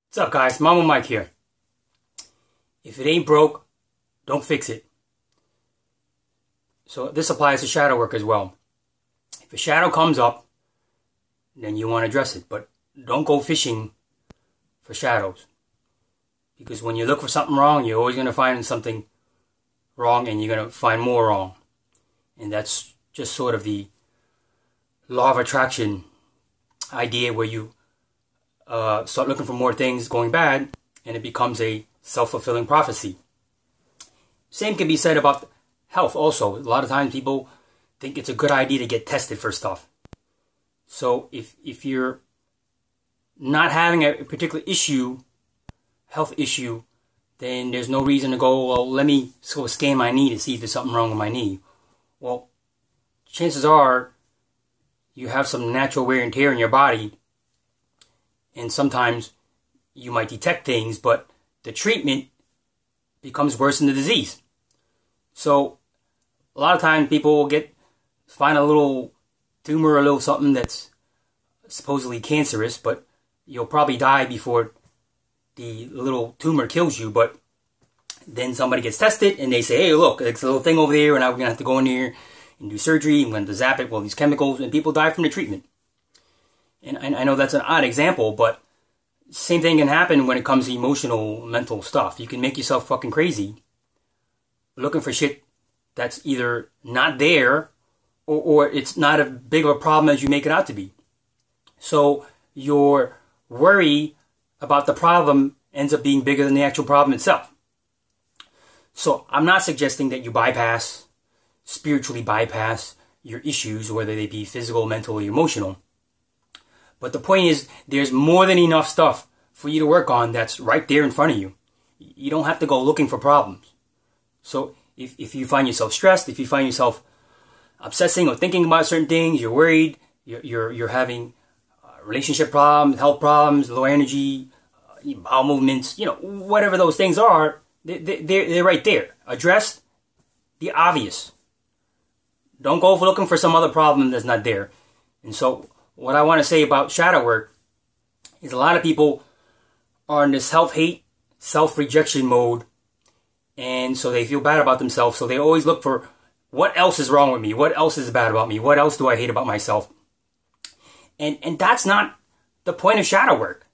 What's up, guys? Mama Mike here. If it ain't broke, don't fix it. So this applies to shadow work as well. If a shadow comes up, then you want to address it. But don't go fishing for shadows. Because when you look for something wrong, you're always going to find something wrong, and you're going to find more wrong. And that's just sort of the law of attraction idea, where you start looking for more things going bad, and it becomes a self-fulfilling prophecy. Same can be said about health also. A lot of times people think it's a good idea to get tested for stuff. So if you're not having a particular issue, health issue, then there's no reason to go, well, let me go scan my knee to see if there's something wrong with my knee. Well, chances are you have some natural wear and tear in your body, and sometimes you might detect things, but the treatment becomes worse than the disease. So a lot of times people will find a little tumor or a little something that's supposedly cancerous, but you'll probably die before the little tumor kills you. But then somebody gets tested and they say, hey, look, it's a little thing over there, and now we're going to have to go in here and do surgery. I'm going to zap it with all these chemicals, and people die from the treatment. And I know that's an odd example, but same thing can happen when it comes to emotional, mental stuff. You can make yourself fucking crazy looking for shit that's either not there or it's not as big of a problem as you make it out to be. So your worry about the problem ends up being bigger than the actual problem itself. So I'm not suggesting that you spiritually bypass your issues, whether they be physical, mental, or emotional. But the point is, there's more than enough stuff for you to work on that's right there in front of you. You don't have to go looking for problems. So if you find yourself stressed, if you find yourself obsessing or thinking about certain things, you're worried, you're having relationship problems, health problems, low energy, bowel movements, whatever those things are, they're right there. Address the obvious. Don't go looking for some other problem that's not there. And so what I want to say about shadow work is a lot of people are in this self-hate, self-rejection mode, and so they feel bad about themselves. So they always look for what else is wrong with me, what else is bad about me, what else do I hate about myself. And that's not the point of shadow work.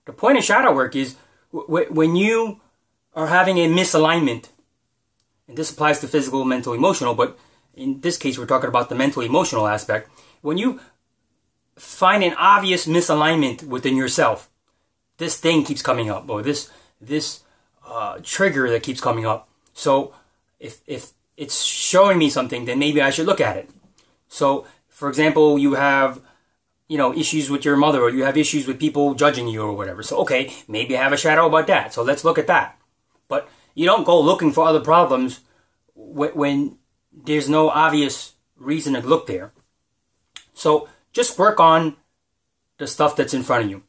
The point of shadow work is when you are having a misalignment, and this applies to physical, mental, emotional, but in this case we're talking about the mental, emotional aspect. When you find an obvious misalignment within yourself, this thing keeps coming up, or this trigger that keeps coming up. So if it's showing me something, then maybe I should look at it. So for example, you have issues with your mother, or you have issues with people judging you or whatever. So okay, maybe I have a shadow about that, so let's look at that. But you don't go looking for other problems when there's no obvious reason to look there. So just work on the stuff that's in front of you.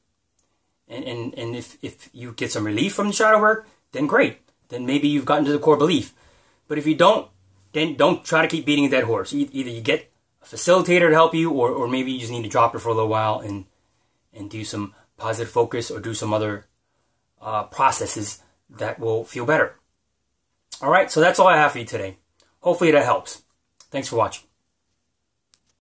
And if you get some relief from the shadow work, then great. Then maybe you've gotten to the core belief. But if you don't, then don't try to keep beating a dead horse. Either you get a facilitator to help you, or maybe you just need to drop it for a little while and do some positive focus, or do some other processes that will feel better. All right, so that's all I have for you today. Hopefully that helps. Thanks for watching.